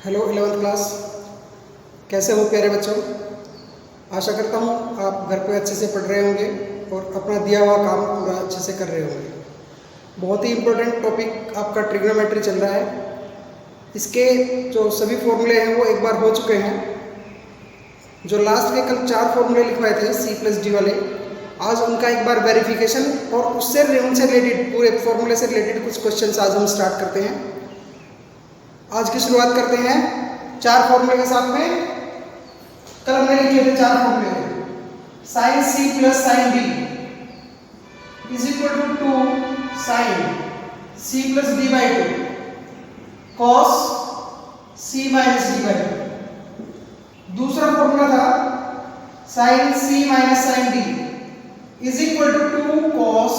Hello 11th class, कैसे हो प्यारे बच्चों। आशा करता हूँ आप घर पे अच्छे से पढ़ रहे होंगे और अपना दिया हुआ काम पूरा अच्छे से कर रहे होंगे। बहुत ही इम्पोर्टेंट टॉपिक आपका ट्रिग्नोमेट्री चल रहा है। इसके जो सभी फॉर्मूले हैं वो एक बार हो चुके हैं। जो लास्ट के कल 4 फॉर्मूले लिखवाए थे C+D वाले, आज उनका एक बार वेरिफिकेशन और उनसे रिलेटेड पूरे फॉर्मूले से रिलेटेड कुछ क्वेश्चंस आज हम स्टार्ट करते हैं। आज की शुरुआत करते हैं 4 फॉर्मूले के साथ में। कल हमने लिखे थे 4 फॉर्मूले। sin C plus sin D is equal to 2 sin C plus D by 2 cos C minus D by 2। दूसरा फॉर्मूला था sin C minus sin D is equal to 2 cos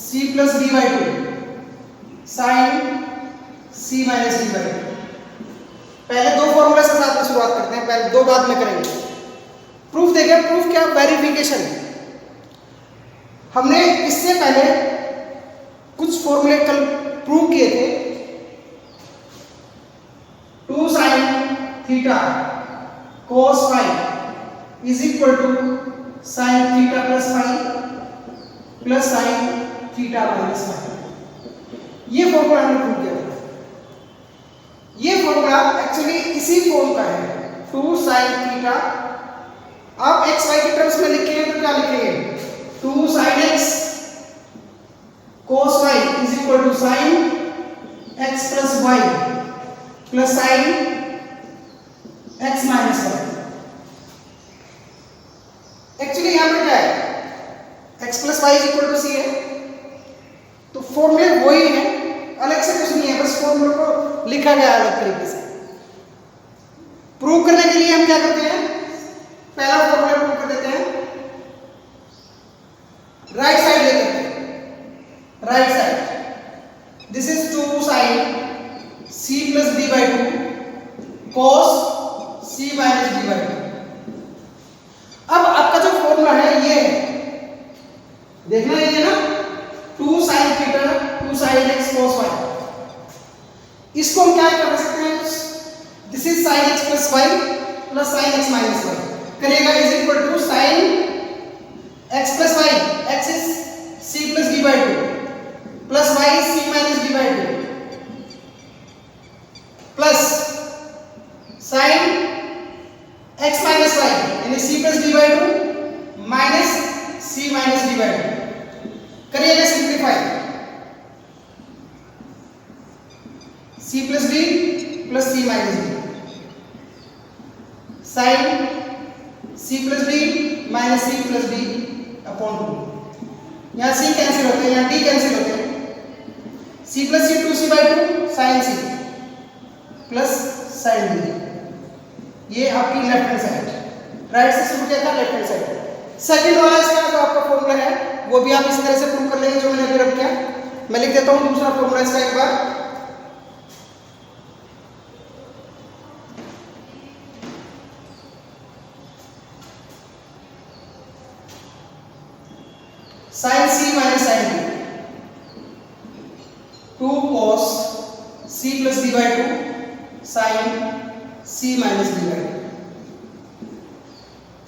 C plus D by 2 sin C minus D by 2। पहले 2 फॉर्मूले के साथ में शुरुआत करते हैं, पहले 2 बाद में करेंगे। प्रूफ देखें। प्रूफ क्या? वेरिफिकेशन। हमने इससे पहले कुछ फॉर्मूले कल प्रूव किए थे। 2 sin theta cos phi is equal to sin theta plus phi plus sin theta minus phi. ये फॉर्मूला हमने प्रूव किया था। ये फॉर्मूला एक्चुअली इसी फॉर्म का है, 2 sin थीटा। आप x y के टर्म्स में लिखेंगे तो क्या लिखेंगे? 2 sin x cos y is equal to sin x plus y plus sin x minus y। Actually यहां पे क्या है? x plus y is equal to c है, तो फॉर्मूले वही है, अलग से कुछ नहीं है, बस फॉर्मूले को लिखा गया अलग तरीके से। प्रूव करने के लिए हम क्या करते हैं? पहला फॉर्मूला प्रूव कर देते हैं। राइट साइड ले लेते हैं। Right side, this is 2 sin C plus D by 2 cos C minus D by 2। अब आपका जो फॉर्मूला है ये देखना, ये ना 2 sin theta 2 sin x cos y, इसको हम क्या कर सकते हैं? This is sin x plus y plus sin x minus y करेगा is equal to sin x plus y, x is C plus D by 2 plus y is C minus D by 2 plus sin x minus y यानी C plus D by 2 minus C minus D by 2 करिएगा simplify. C plus D plus C minus D sin C plus D minus C plus D upon 2। यहाँ C cancel होते हैं, यहाँ D cancel होते हैं। C plus C 2C by 2 sin C plus sin D। ये आपकी left hand side. Right से शुरू किया था, लेफ्ट हैंड साइड। सेकंड वाला इसका जो आपका फॉर्मूला है वो भी आप इस तरह से प्रूव कर लेंगे जो मैंने अभी रख किया। मैं लिख देता हूँ दूसरा फॉर्मूला इसका एक बार। sin C minus sin D 2 cos C plus D by 2 sin C minus D by 2।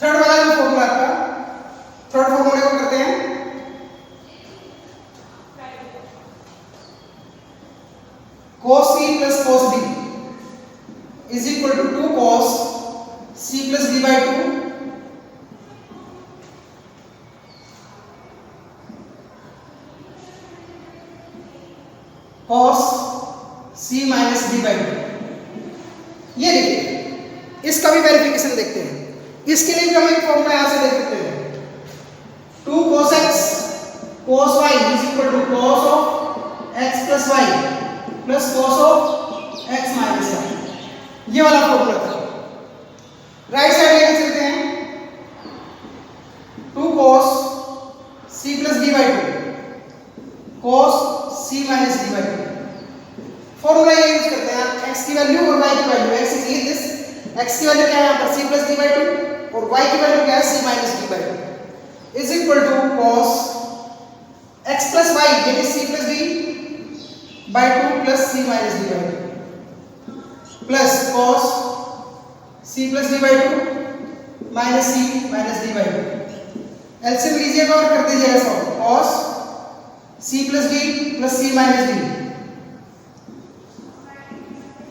Third वाला जो फॉर्मूला आपका, थर्ड फॉर्मूले को करते हैं। cos C plus cos D is equal to 2 cos C plus D by 2 cos C minus D by 2। ये देखिए, इसका भी वेरिफिकेशन देखते हैं। इसके लिए भी हम एक फॉर्मूला यहां से देख सकते हैं। 2 cos x cos y is equal to cos of x plus y प्लस cos of x minus y। ये वाला फॉर्मूला था। राइट साइड लेके चलते हैं। 2 cos C plus D by 2 cos C minus D by 2। Formula ये use करते हैं x की वैल्यू और y की value. x is this, x की वैल्यू क्या है यहाँ पर? C प्लस D बाई 2 और y की वैल्यू क्या है? C minus D by 2 is equal to cos x plus y यानी C plus D by 2 plus C minus D by 2। Plus cos C plus D by two minus C minus D by two. LCM लीजिएगा और कर दीजिएगा solve. Cos C plus D plus C minus D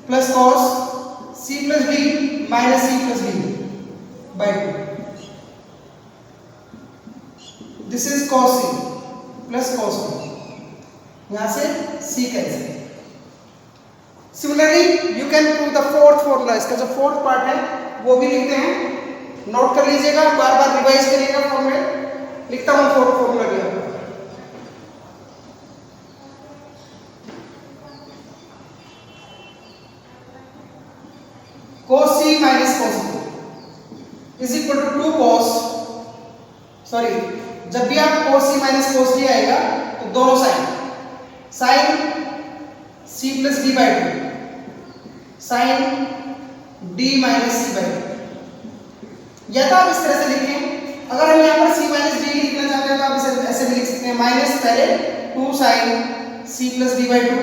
plus cos C plus D minus C plus D by two. This is cos C plus cos D, यहां से C cancel. Similarly you can prove the fourth formula, इसका जो fourth part है वो भी लिखते हैं, note कर लीजिएगा, बार बार रिवाइज करिएगा फॉर्मूले। लिखता हूं फोर्थ फॉर्मूला भी आपको। cos c minus cos d is equal to 2 cos, sorry जब भी आप cos c minus cos d आएगा तो दोनों sine c plus D by two sine d minus C by two. या तो आप इस तरह से लिखें, अगर हम यहाँ पर c माइनस डी लिखना चाहते हैं तो आप इसे ऐसे भी लिख सकते हैं, माइनस पहले 2 sine c plus D by two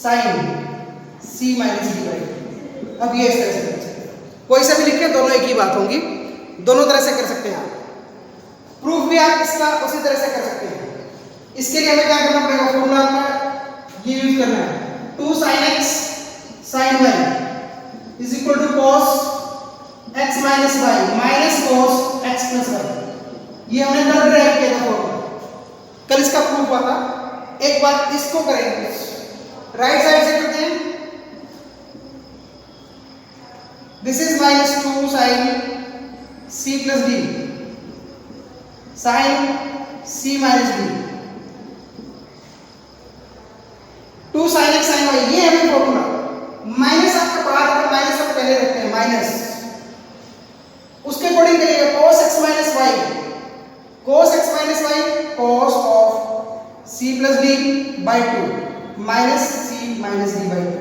sine c minus D by two. अब ये इस तरह से लिख सकते हैं, कोई सा भी लिखें दोनों एक ही बात होंगी, दोनों तरह से कर सकते हैं आप। प्रूफ भी आप इसका उसी तरह से कर सकते हैं। इसके लिए हमें क्या करना पड़ेगा, फॉर्मूला आपका ये यूज करना है, 2 sin x sin y is equal to cos x minus y minus cos x plus y। ये हमने कल ड्राइव किया था फॉर्मूला, कल इसका प्रूफ हुआ था। एक बार इसको करेंगे, राइट साइड से करते हैं। This is minus 2 sin c plus d sin c minus d 2 sin x sin y, ये हमें फॉर्मूला। माइनस आपका बाहर का माइनस आप पहले रखते हैं, माइनस उसके अकॉर्डिंग करिएगा, cos x minus y cos x minus y cos of c plus d by two minus c minus d by two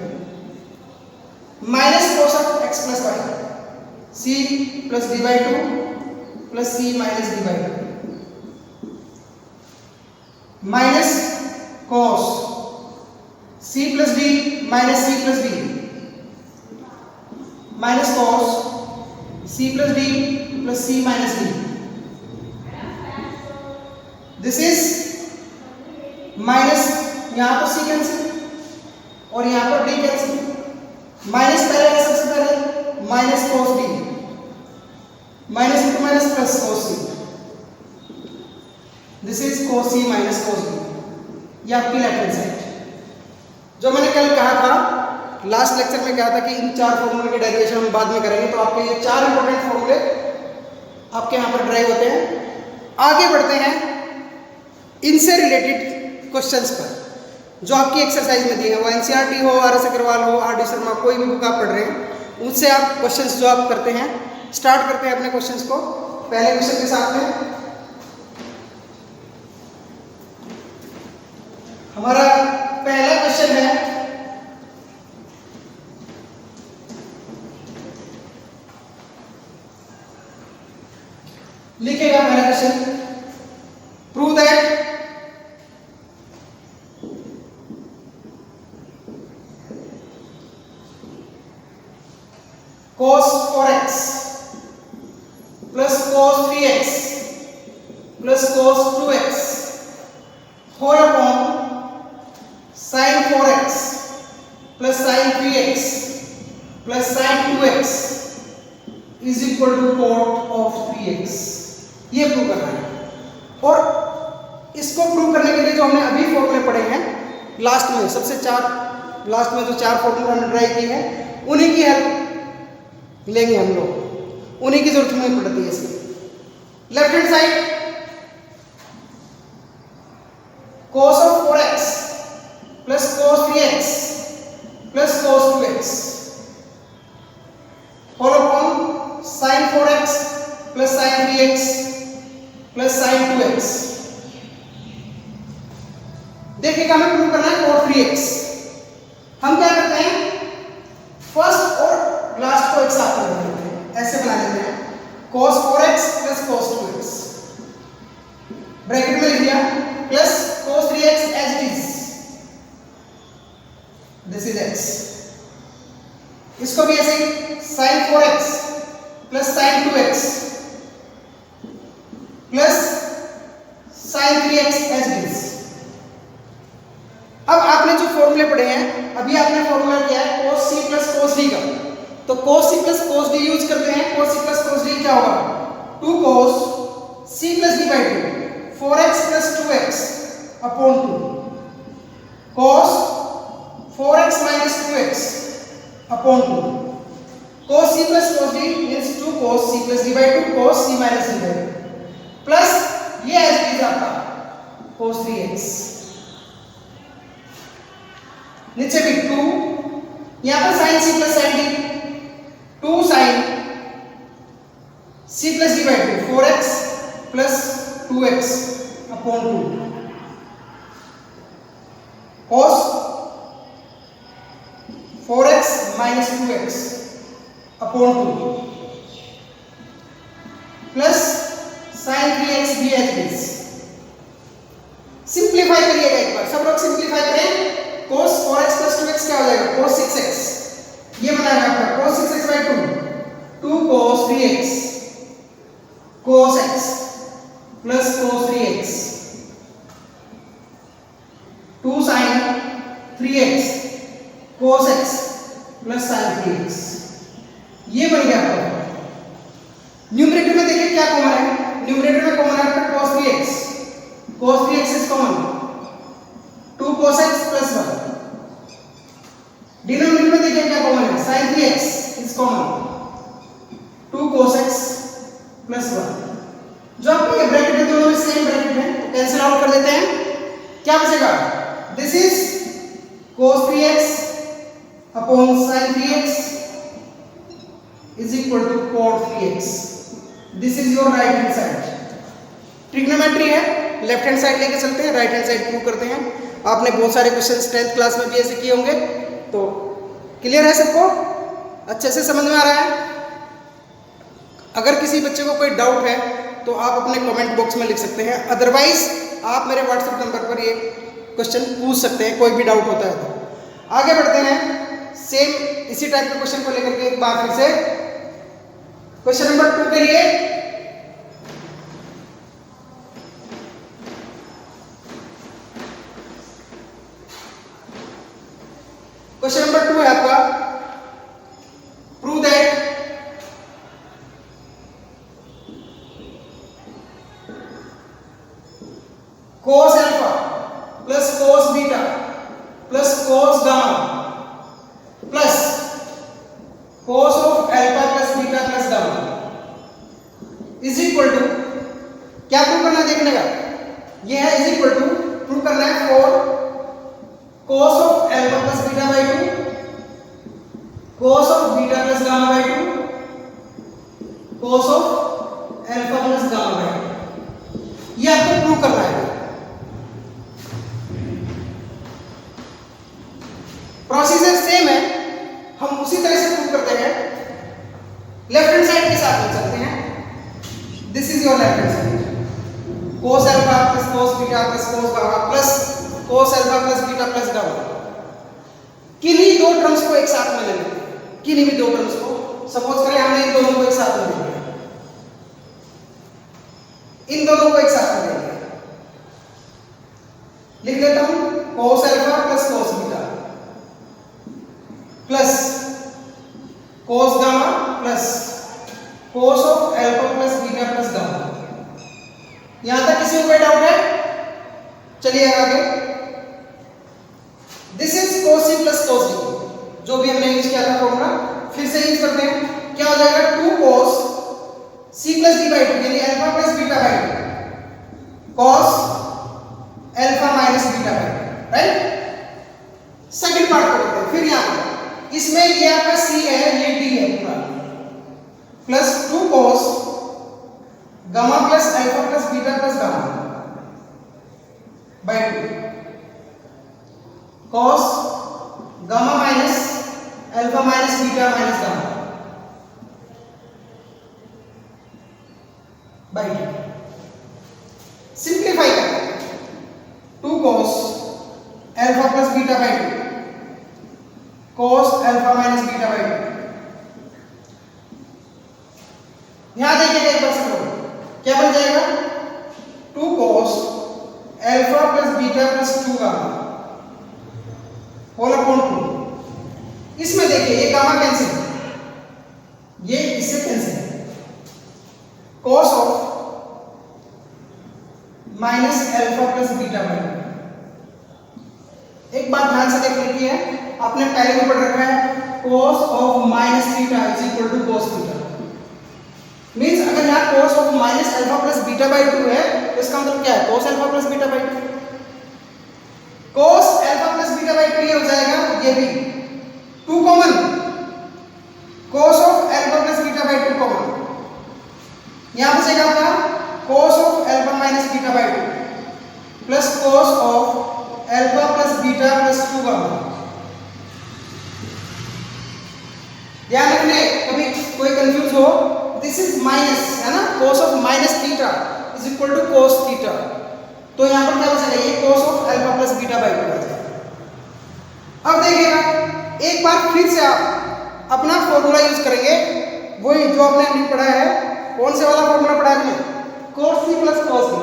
minus cos of x plus y c plus d by two plus c minus d by two minus cos c plus d minus c plus d minus cos c plus d plus c minus d। This is minus, यहां पर c cancel और यहां पर d cancel, minus पहले सबसे पहले minus cos d minus into minus plus cos c। This is cos c minus cos d, ये आपकी लेफ्ट हैंड साइड। जो मैंने कल कहा था, लास्ट लेक्चर में कहा था कि इन 4 फॉर्मूले के डेरिवेशन हम बाद में करेंगे, तो आपके ये 4 इंपॉर्टेंट फॉर्मूले आपके यहाँ पर ड्राइव होते हैं। आगे बढ़ते हैं इनसे रिलेटेड क्वेश्चंस पर, जो आपकी एक्सरसाइज में दिए हैं, वो एनसीईआरटी हो, आर एस अग्रवाल हो, आर डी शर्मा, कोई भी बुक आप पढ़ रहे हैं, उनसे आप क्वेश्चंस जो आप करते हैं, स्टार्ट करते हैं अपने क्वेश्चंस को। पहले क्वेश्चन के साथ में हमारा पहला क्वेश्चन है, लिखेगा पहला question, prove that cos 4x plus cos 3x plus cos 2x whole upon sin 4x plus sin 3x plus sin 2x is equal to cot of 3x। ये प्रूव करना है, और इसको प्रूव करने के लिए जो हमने अभी फॉर्मूले पढ़े हैं लास्ट में, लास्ट में जो 4 फॉर्मूले हमने ट्राई किए हैं, उन्हीं की हेल्प लेंगे हम लोग, उन्हीं की जरूरत हमें पड़ती है इसमें। Left hand side cos of 4x plus cos 3x plus cos 2x whole upon sin 4x plus sin 3x plus sin 2x। देखिएगा हमें प्रूव करना है cos 3x। हम क्या करते हैं, फर्स्ट और लास्ट को एक साथ कर देते हैं, ऐसे बना लेते हैं, cos 4x plus cos 2x bracket में लिख दिया, plus cos 3x as it is, this is x इसको भी ऐसे ही sin 4x plus sin 2x plus sin 3x as it is. अब आपने जो फॉर्मूले पढ़े हैं, अभी आपने फॉर्मूला किया है cos c plus cos d का, तो cos c plus cos d use करते हैं। cos c plus cos d क्या होगा? 2 cos c plus d by 2 4x plus 2x upon 2 cos 4x minus 2x upon 2 cos c plus cos d means 2 cos c plus d by 2 cos c minus d by 2 plus ये as it is आपका cos 3x, नीचे भी 2, यहां पर sin c plus sin d 2 sin c plus d by 2 4x plus 2x upon 2 cos 4x minus 2x upon 2 plus sin 3x भी as it is. Simplify करिएगा एक बार, सब लोग सिंप्लीफाई करें। cos 4x प्लस 2x क्या हो जाएगा? cos 6x, ये बनाएगा आपका cos 6x by 2 2 cos 3x cos x plus cos 3x 2 sin 3x cos x plus sin 3x, ये बन गया आपका। न्यूमरेटर में देखिए क्या कॉमन है, न्यूमरेटर में कॉमन है आपका cos 3x is common 2 cos x plus 1। Denominator में देखिए क्या कॉमन है, sin 3x is common 2 cos x plus 1। जो आपको ये ब्रैकेट है दोनों में सेम ब्रैकेट है, तो कैंसिल आउट कर देते हैं। क्या बचेगा? This is cos 3x upon sin 3x is equal to cot 3x। This is your right hand side. Trigonometry है, लेफ्ट हैंड साइड लेके चलते हैं, राइट हैंड साइड प्रूव करते हैं। आपने बहुत सारे क्वेश्चन 10th क्लास में भी ऐसे किए होंगे, तो क्लियर है सबको? अच्छे से समझ में आ रहा है? अगर किसी बच्चे को कोई डाउट है तो आप अपने कमेंट बॉक्स में लिख सकते हैं, अदरवाइज आप मेरे व्हाट्सएप नंबर पर ये क्वेश्चन पूछ सकते हैं, कोई भी डाउट होता है तो। आगे बढ़ते हैं, सेम इसी टाइप के क्वेश्चन को लेकर के एक बार फिर से क्वेश्चन नंबर 2 के लिए। क्वेश्चन नंबर 2 है आपका, prove that cos alpha plus cos beta plus cos gamma plus cos of alpha plus beta plus gamma is equal to, क्या प्रूव करना है देखने का, ये है इज इक्वल टू, प्रूव करना है for cos of alpha plus beta by 2 cos of beta plus gamma by 2 cos of alpha plus gamma by 2, ये आपको प्रूव करना है। प्रोसीजर सेम है, हम उसी तरह से प्रूव करते हैं। लेफ्ट हैंड साइड के साथ में चलते हैं। This is your left hand side, cos alpha plus cos beta plus cos gamma plus cos alpha plus beta plus gamma। किन्हीं दो टर्म्स को एक साथ में ले लेते हैं, किन्हीं भी दो टर्म्स को, सपोज करें हमने इन दोनों को एक साथ में ले लिया, इन दोनों को एक साथ में ले लिया, लिख देता हूं cos alpha plus cos beta plus cos gamma plus cos of alpha plus beta plus gamma। यहां तक किसी को कोई डाउट है? चलिए आगे। This is cos c plus cos d, जो भी हमने यूज किया था फॉर्मूला, फिर से यूज करते हैं। क्या हो जाएगा? 2 cos c plus d by 2 यानी alpha plus beta by 2 cos alpha minus beta by 2, right. Second part को करते हैं। फिर यहां पर इसमें ये आपका c है, ये d है पूरा, plus 2 cos gamma plus alpha plus beta plus gamma by 2 cos gamma minus alpha minus beta minus gamma by 2। Simplify करते हैं, 2 cos alpha plus beta by 2 cos alpha minus beta by 2 एक बात ध्यान से देख लीजिए, आपने पहले भी पढ़ रखा है cos of minus theta is equal to cos theta. Means अगर यहाँ cos of minus alpha plus beta by 2 है तो इसका मतलब क्या है, cos alpha plus beta by 2। cos alpha plus beta by 2 ये हो जाएगा, ये भी 2 common, cos of alpha plus beta by 2 common, यहाँ बचेगा आपका cos of alpha minus beta by 2 plus cos of alpha plus beta plus 2 common. ध्यान रखने, कभी कोई कंफ्यूज हो, दिस इज माइनस है ना, cos of minus theta is equal to cos theta, तो यहाँ पर क्या बचेगा, ये cos of alpha plus beta by 2 बचेगा। अब देखिएगा एक बार फिर से आप अपना फॉर्मूला यूज करेंगे, वही जो आपने अभी पढ़ा है। कौन से वाला फॉर्मूला पढ़ा है आपने, cos c plus cos d,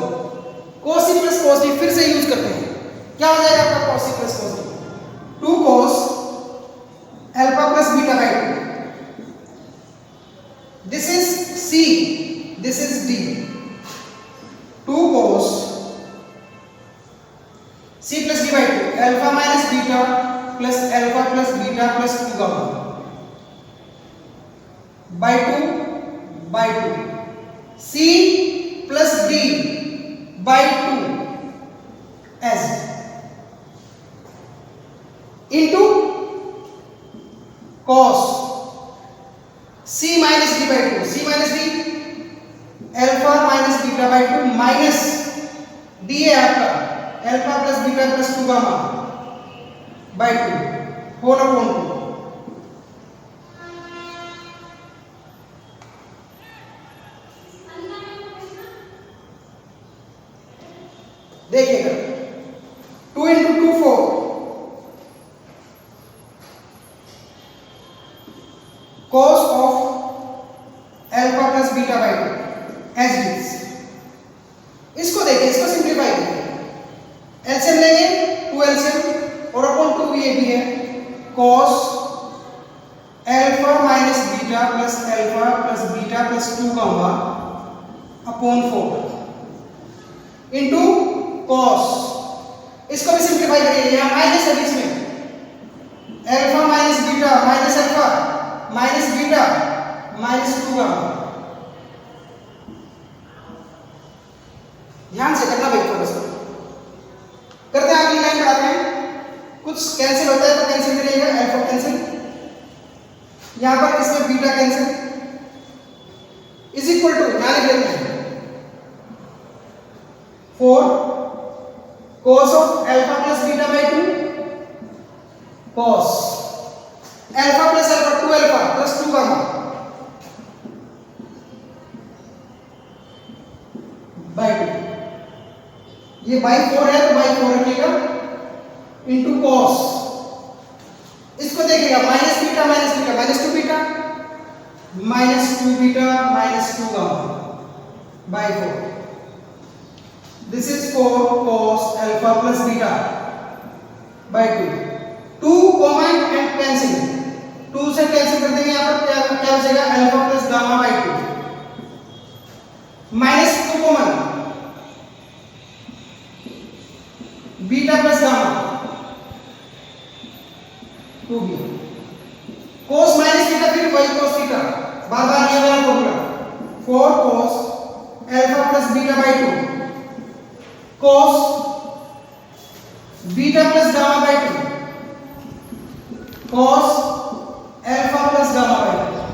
cos c plus cos d फिर से यूज करते हैं। क्या हो जाएगा आपका cos c plus cos d, 2 cos alpha plus beta by 2, this is c, this is d, 2 cos c plus d by 2 alpha minus beta plus alpha plus beta plus 2 gamma by 2 c plus d by 2 as into cos c minus d by 2, c minus d alpha minus beta by 2 minus d है आपका alpha plus beta plus 2 gamma by 2 whole upon 2। देखिएगा 2 into 2 4, cos of alpha plus beta by 2 as it is. इसको देखिए, इसको simplify करिए, LCM लेंगे 2 LCM और upon 2 ये भी है, cos alpha minus beta plus alpha plus beta plus 2 gamma upon 4 into cos, इसको भी सिंप्लीफाई करिए, यहाँ माइनस है बीच में, alpha minus beta minus alpha minus beta minus 2 gamma. ध्यान से करना भाई, थोड़ा सा करते हैं, अगली लाइन बढ़ाते हैं। कुछ कैंसिल होता है तो कैंसिल करिएगा, अल्फा कैंसिल, यहां पर इसमें beta cancel, is equal to यहां लिख लेते हैं 4 cos of alpha plus beta by 2 cos alpha plus alpha 2 alpha plus 2 gamma by 2, ये बाई 4 है तो बाई 4 रखिएगा इंटू cos, इसको देखिएगा minus beta minus beta minus 2 beta minus 2 beta minus 2 gamma by 4, this is 4 cos alpha plus beta by 2, 2 common and cancel, 2 से cancel कर देंगे, यहाँ पर क्या बचेगा, alpha plus gamma by 2 minus 2 common beta plus gamma 2b, cos minus theta फिर वही cos theta, बार बार ये वाला formula, 4 cos alpha plus beta by 2 cos beta plus gamma by 2 cos alpha plus gamma by 2,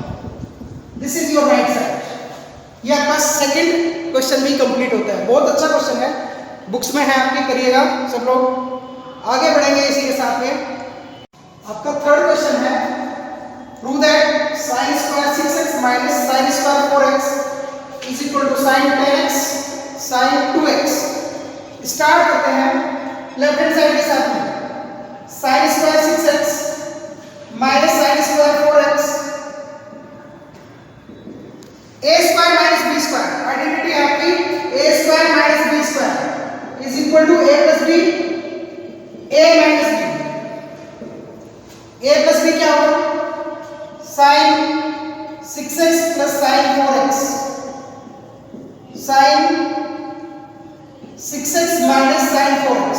this is your right side. ये आपका second question भी complete होता है, बहुत अच्छा क्वेश्चन है, बुक्स में है आपकी, करिएगा सब लोग। आगे बढ़ेंगे इसी के साथ में, आपका थर्ड क्वेश्चन है, prove that sin square 6x minus sin square 4x is equal to sin 10x sin 2x। Start करते हैं लेफ्ट हैंड साइड के साथ में, sin square 6x minus sin square 4x, a square minus b square, identity है आपकी a square minus b square is equal to a plus b, a minus b, a plus b क्या होगा, sin 6x plus sin 4x, sin 6x minus sin 4x,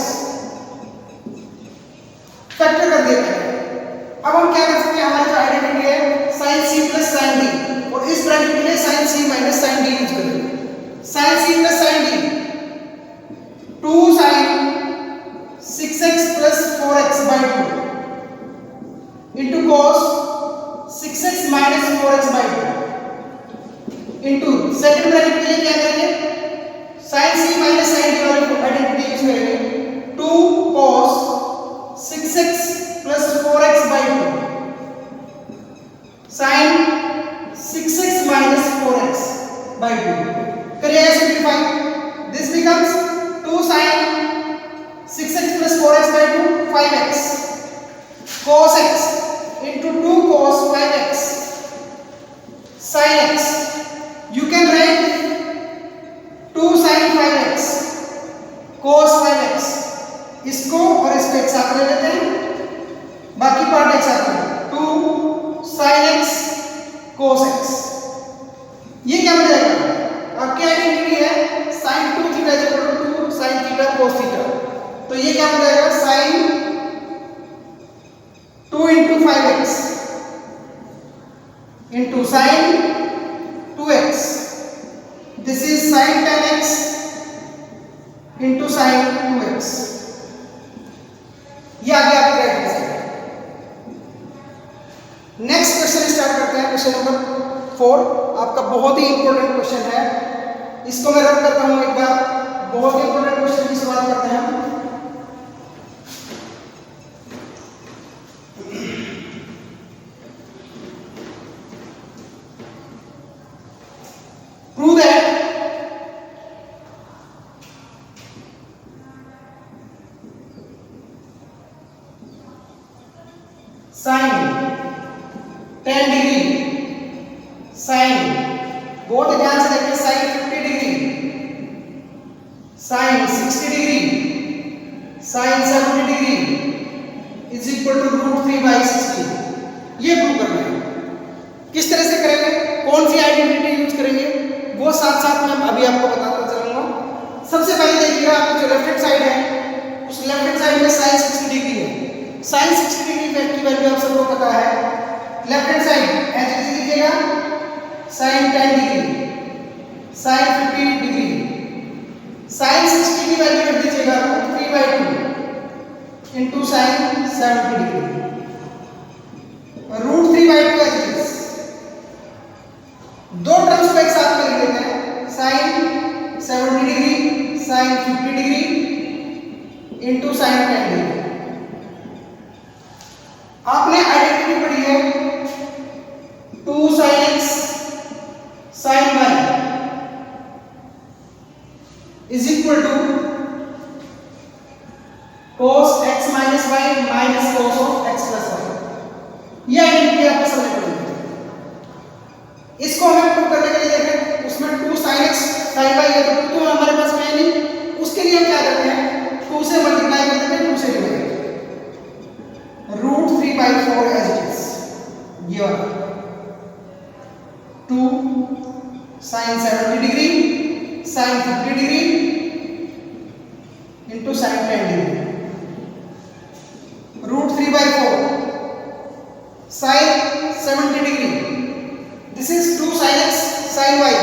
कर दिया है। अब हम क्या कर सकते हैं, हमारी जो आइडेंटिटी है sine C plus sine D, और इस ब्रैकेट के लिए sine C minus sine D use करेंगे। Sine C plus sine D 2 sine 6x plus 4x by 2 into cos 6x minus 4x by 2 into second bracket के लिए क्या करेंगे, sine C minus sine D वाली identity use करेंगे। 2 cos 6x plus 4x by 2 sine 6x minus 4x by 2 करिए simplify. This becomes 2 sine 6x plus 4x by 2 5x cos x into 2 cos 5x sin x। You can write 2 sin 5x cos 5x। इसको और इसको एक साथ ले लेते हैं, बाकी पार्ट एक साथ में 2 sin x cos x। ये क्या बन जाएगा, आपकी आइडेंटिटी है sin 2 theta is equal to 2 sin theta cos theta, तो ये क्या बन जाएगा sin 2 into 5x into sin 2x। This is sin 10x into sin 2x। ये आगे आपकी राइट है। नेक्स्ट क्वेश्चन स्टार्ट करते हैं, क्वेश्चन नंबर 4। आपका बहुत ही इंपॉर्टेंट क्वेश्चन है, इसको मैं रन करता हूं एक बार। बहुत ही इंपॉर्टेंट क्वेश्चन की शुरुआत करते हैं हम। Prove that sin 10 degree sin, बहुत ध्यान से देखिए, sin 50 degree sin 60 degree sin 70 degree is equal to √3/60। ये प्रूव करना है। किस तरह से करेंगे, कौन सी आइडेंटिटी यूज करेंगे, वो साथ साथ में अभी आपको बताता चलूंगा। सबसे पहले देखिएगा, आपकी जो लेफ्ट हैंड साइड है उस लेफ्ट हैंड साइड में sin 60 डिग्री है। sin 60 डिग्री की वैल्यू आप सबको पता है। Left hand side as it is लिखिएगा sin 10 degree sin 50 degree. sin 60 की वैल्यू रख दीजिएगा √3/2 into sin 70 degree. √3/2 as it is. दो टर्म्स को एक साथ में लिख देते हैं, sin 70 degree sin 50 degree into sin 10 degree. आपने आइडेंटिटी पढ़ी है 2 sin x sin y is equal to cos x minus y minus cos of x plus y। ये आइडेंटिटी आपको समझ पड़ेगी। इसको हमें प्रूव करने के लिए देखें, उसमें 2 sin x sin y है तो 2 हमारे पास में है नहीं, उसके लिए हम क्या करते हैं, 2 से मल्टीप्लाई कर देते हैं, 2 से डिवाइड √3/4 एज इट इज। ये वाला 2 sin 70 degree sin 50 degree into sin 10 degree √3/4 sin 70 degree. This is 2 sin x sin y।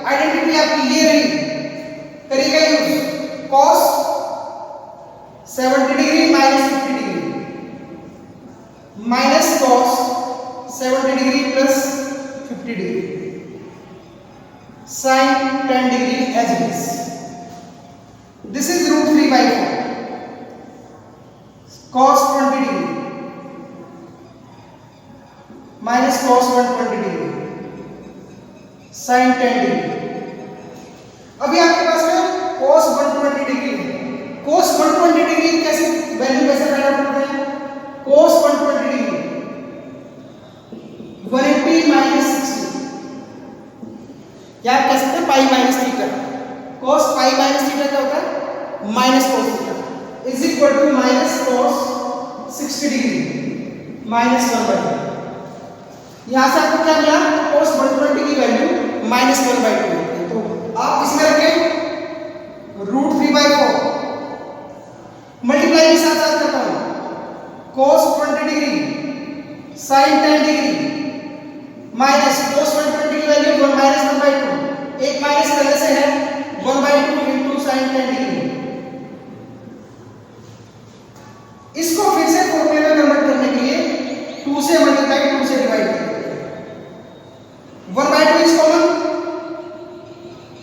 Identity आपकी ये रही, करिएगा use cos 70 degree minus 50 degree minus cos 70 degree plus 50 degree sin 10 degree as it is. This is √3/4 cos 20 degree minus cos 120 degree sin 10 degree. अभी आपके पास में cos 120 degree है। cos 120 degree कैसे वैल्यू कैसे फाइंड आउट करते हैं, cos 120 degree 180 minus 60, या आप कह सकते हैं pi minus theta. cos pi minus theta क्या होता है, minus cos theta is equal to minus cos 60 degree minus 1/2। यहां से आपको क्या मिला, cos 120 की वैल्यू माइनस 1/2। तो आप इसमें रखें √3/4 मल्टीप्लाई के साथ साथ करता हूं, cos 20 degree sin 10 degree minus cos 20 की वैल्यू 1 माइनस 1/2, एक माइनस पहले से है 1/2 इंटू sin 10 डिग्री। इसको फिर से फॉर्मूले में कन्वर्ट करने के लिए 2 से मल्टीप्लाई 2 से डिवाइड करें। 1/2 is common,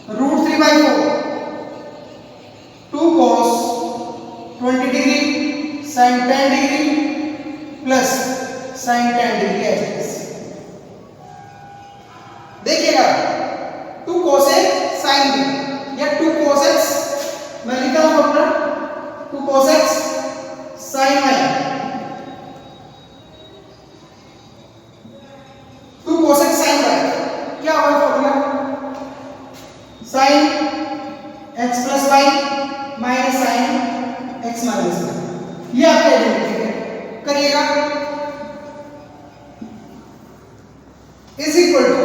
√3/4 2 cos 20 degree sin 10 degree plus sin 10 degree H. देखिएगा 2 cos a sin b या 2 cos x, मैं लिखता हूं अपना 2 cos x sin y, 2 cos x sin y क्या होगा formula, sin x plus y minus sin x minus y, ये आपका आइडेंटिटी है। करिएगा is equal to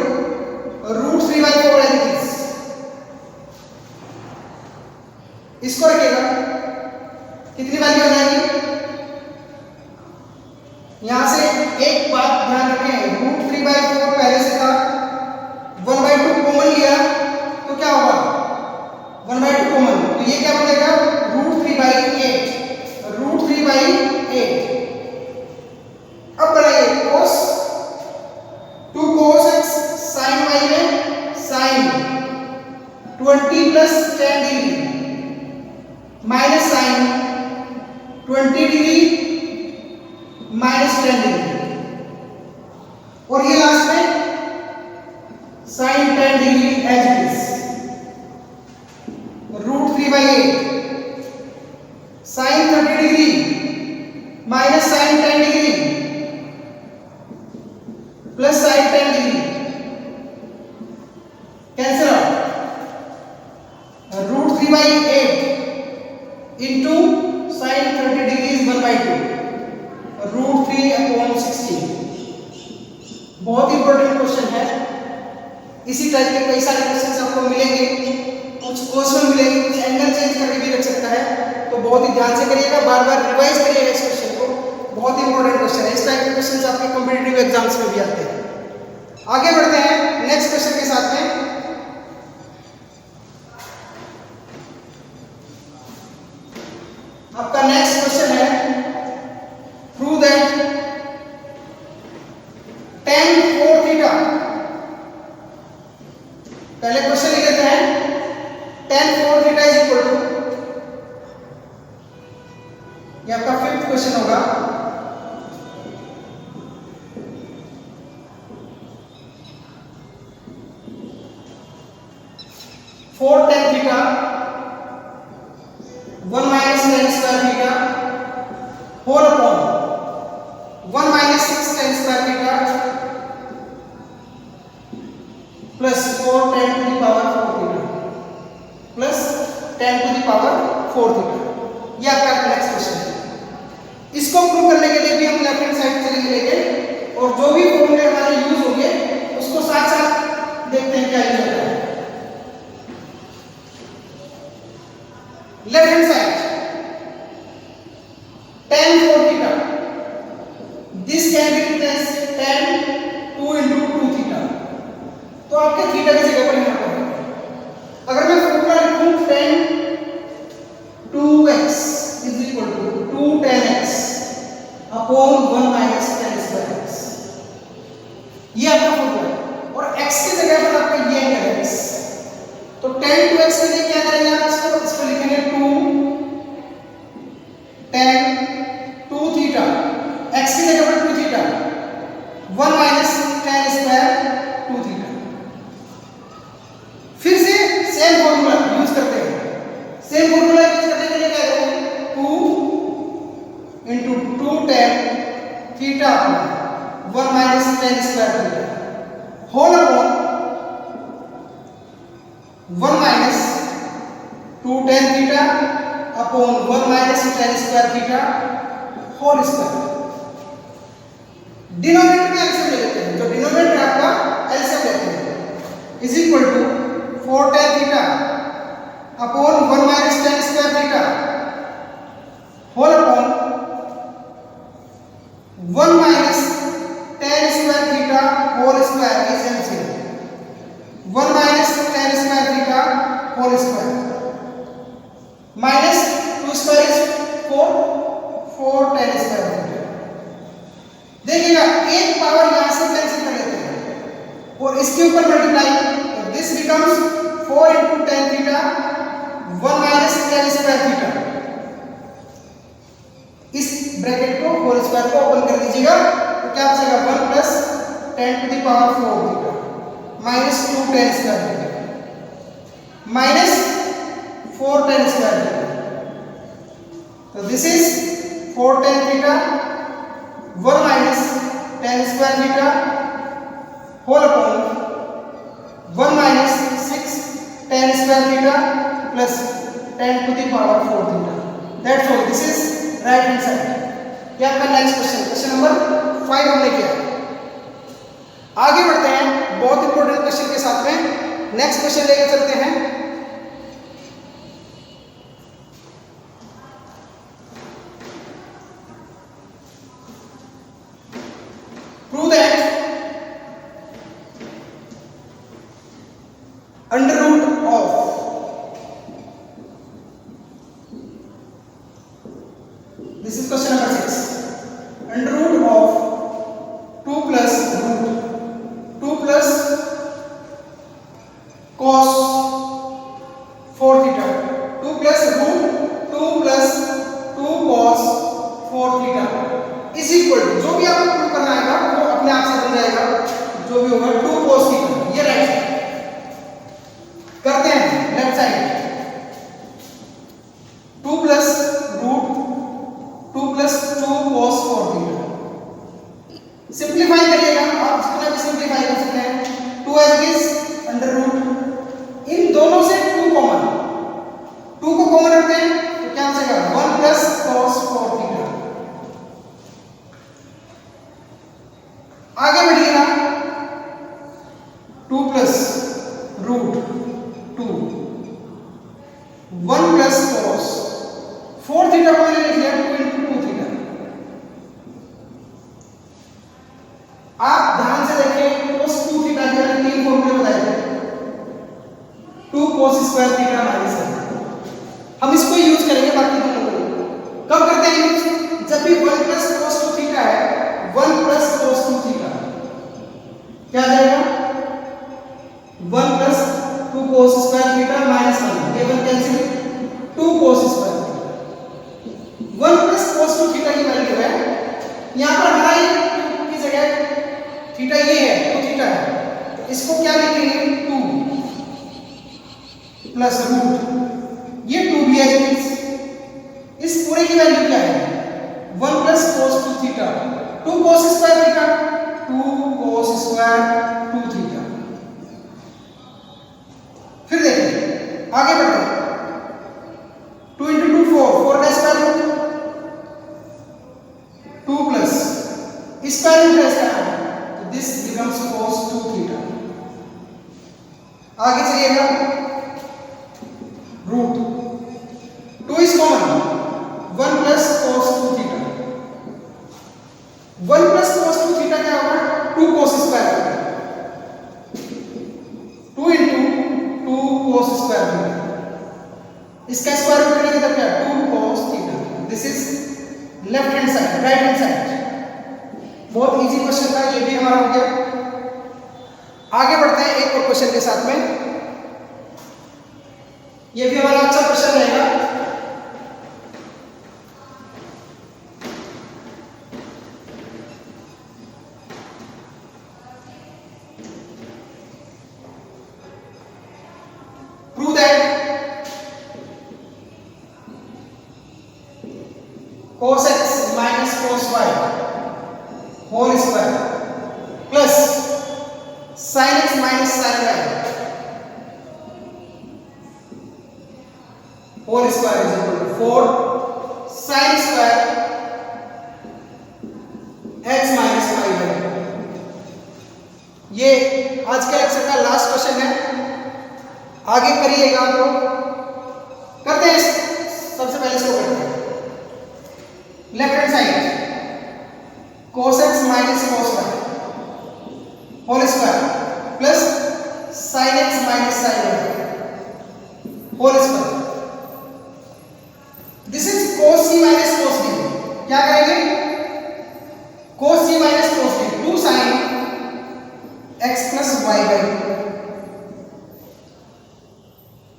√3/4 as it is, इसको रखिएगा कितनी वैल्यू आ जाएगी, यहां से एक बात ध्यान रखें, √3/4 पहले से था, 1/2 कॉमन लिया तो क्या होगा 1/2 कॉमन, तो ये क्या बनेगा √3/8, √3/8। अब बनाइए cos 2 cos x sin y में sin 20 plus 10 degree minus sin 20 degree minus 10 degree, और ये लास्ट में sin 10 degree as it is, √3/8 sin 30 degree minus sin 10 degree plus sin 10 degree, cancel out, √3/8 into sin 30 degree is 1/2, √3/16। बहुत important question है, इसी type के कई सारे question आपको मिलेंगे, कुछ क्वेश्चन मिलेंगे, कुछ एंगल चेंज करके भी रख सकता है, तो बहुत ही ध्यान से करिएगा, बार बार रिवाइज करिएगा इस क्वेश्चन को, बहुत ही इंपॉर्टेंट क्वेश्चन है। इस टाइप के क्वेश्चन आपके कॉम्पिटिटिव एग्जाम्स में भी आते हैं। आगे बढ़ते हैं नेक्स्ट क्वेश्चन के साथ में। आपका नेक्स्ट क्वेश्चन है प्रूव दैट tan 4 थीटा, पहले क्वेश्चन लिख लेते हैं, tan 4 theta is equal to, ये आपका 5th क्वेश्चन होगा, four tan theta 1 minus tan square theta whole upon 1 minus 6 tan square theta plus 4 tan to the power 4 theta plus 10 to the power 4 theta. ये आपका next question है। इसको prove करने के लिए भी हम लेफ्ट हैंड साइड चलेंगे लेके, और जो भी फॉर्मूले हमारे यूज होंगे उसको साथ साथ देखते हैं क्या यूज होता है। Left hand side tan 4 theta, this can be written as tan 2 into 2 theta, तो आपके थीटा की जगह पर यहाँ पर अगर मैं फॉर्मूला लिखूं tan 2x is equal to 2 tan x upon 1 minus tan square x, ये आपका फॉर्मूला है, और x की जगह पर आपका ये एंगल है x, तो tan 2x के लिए क्या करेंगे आप, इसको लिखेंगे 2 tan 2 थीटा, x की जगह पर 2 theta 1 minus tan square 2 theta. फिर से सेम फॉर्मूला यूज करते हैं, सेम फॉर्मूला यूज करने के लिए क्या करेंगे 2 into 2 tan theta 1 minus tan square theta whole upon 1 minus 2 tan theta upon 1 minus tan square theta whole square. Denominator में एलसीएम ले लेते हैं, जो डिनोमिनेटर आपका एलसीएम लेते हैं, is equal to 4 tan theta upon 1 minus tan square theta whole upon 1 minus tan square theta whole square is LCM. 1 minus tan square theta whole square minus 2 square is 4 tan square theta. देखिएगा एक power यहां से cancel कर लेते हैं और इसके ऊपर मल्टीप्लाई, तो this becomes 4 into tan theta 1 minus tan square theta. इस ब्रैकेट को होल स्क्वायर को ओपन कर दीजिएगा तो क्या बचेगा 1 plus 10 to the power 4 theta minus 2 tan square theta minus 4 tan square theta. तो this is 4 tan theta 1 minus tan square theta whole upon 1 minus 6 tan square theta plus 10 to the power 4 theta. That's all, this is right hand side. ये आपका next question, question number 5 हमने किया। आगे बढ़ते हैं बहुत important question के साथ में। नेक्स्ट क्वेश्चन लेके चलते हैं। Prove that under root of This is question number 6. Under root of 2 plus root 2 plus cos 4 theta 2 plus root 2 plus 2 cos 4 theta is equal to, जो भी आपको प्रूव करना आएगा वो अपने आप से बन जाएगा, जो भी होगा 2 cos theta। ये राइट साइड करते हैं, left side 2 plus root 2 plus 2 cos 4 theta. Simplify करिएगा, आप जितना भी सिंप्लीफाई कर सकते हैं। 2 एज इज अंडर रूट, इन दोनों से 2 कॉमन, 2 को कॉमन रखते हैं तो क्या बचेगा 1 प्लस cos 4 थीटा। आगे बढ़िएगा 2 plus root 2 1 plus cos 4 theta को मैंने लिख लिया 2 into 2 थीटा। आप ध्यान से देखिए cos 2 थीटा के मैंने 3 फॉर्मूले बताए थे। 2 cos स्क्वायर थीटा माइनस है, हम इसको यूज करेंगे बाकी दोनों को। कब करते हैं यूज? जब भी 1 प्लस cos 2 थीटा है 1 प्लस cos 2 थीटा क्या आ जाएगा 1 plus 2 cos square theta minus 1, ये 1 cancel 2 cos square 1 plus cos 2 theta की वैल्यू है। यहाँ पर हमारा ये 2 की जगह थीटा ये है 2 थीटा है, तो इसको क्या लिखेंगे 2 प्लस रूट ये 2 भी है। इस पूरे की वैल्यू क्या है 1 plus cos 2 theta 2 cos square theta 2 cos square 2 theta. फिर देखिए आगे बढ़ते हैं 2 into 2 4 का square root 2 plus square root है इसका, तो दिस बिकम्स cos 2 थीटा। आगे चलिएगा root 2 is common 1 plus cos 2 theta 1 plus cos 2 theta क्या होगा 2 cos square 2 into 2 cos square theta. इसका स्क्वायर रूट करने का क्या 2 cos theta. This is left hand side, right hand side. बहुत easy question था, ये भी हमारा हो गया। आगे बढ़ते हैं एक और क्वेश्चन के साथ में, ये भी हमारा अच्छा क्वेश्चन रहेगा। Prove that cos x minus cos y whole square plus sin x minus sin y whole square is equal to 4 sin square x minus y है। ये आज के लेक्चर का लास्ट क्वेश्चन है। आगे करिएगा आप लोग, करते हैं सबसे पहले इसको करते हैं left hand side minus cos y whole square plus sin x minus sin y whole square. This is cos c minus cos d। क्या करेंगे? cos c minus cos d 2 sin x plus y by 2।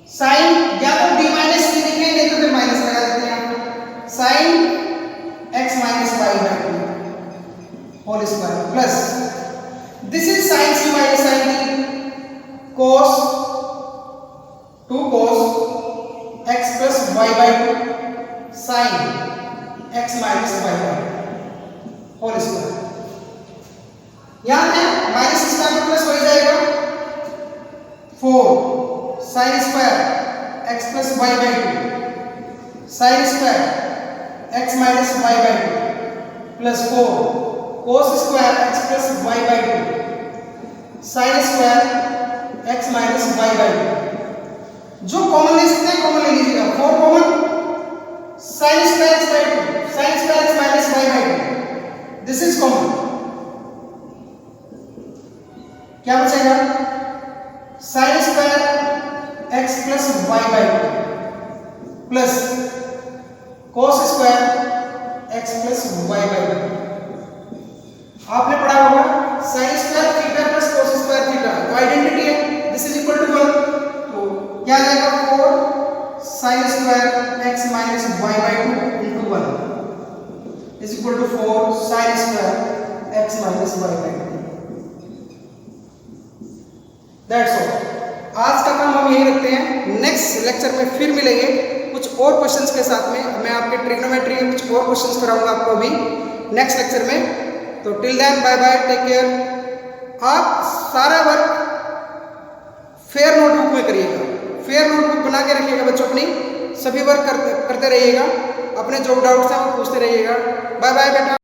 Sine या तो d minus c लिखे नहीं तो फिर minus लगा देते हैं। Sine x minus y by 2 whole square plus this is sin c minus sin d cos 2 cos x plus y by 2 sin x minus y by 2 whole square. यहां है minus square plus हो जाएगा 4 sin square x plus y by 2 sin square x minus y by 2 plus 4 cos square x plus y by 2 sin square x minus y by 2। जो common ले सकते हैं common ले लीजिएगा। 4 common sin square x by 2 sin square x minus y by 2 this is common. क्या बचेगा? sin square x plus y by 2 plus cos square x plus y by 2। आपने पढ़ा होगा sin square theta plus cos square theta तो identity है। This is equal to 1 तो क्या आ जाएगा 4 sin square x minus y by 2 into 1 is equal to 4 sin square x minus y by 2। That's all. आज का काम हम यही रखते हैं। नेक्स्ट लेक्चर में फिर मिलेंगे कुछ और क्वेश्चंस के साथ में। मैं आपके ट्रिग्नोमेट्री के कुछ और क्वेश्चंस कराऊंगा आपको अभी नेक्स्ट लेक्चर में। तो till then bye bye, take care. आप सारा वर्क फेयर नोटबुक में करिएगा। फेयर नोटबुक बना के रखिएगा बच्चों अपनी। सभी वर्क करते रहिएगा। अपने जो डाउट्स हैं वो पूछते रहिएगा। बाय बाय बेटा।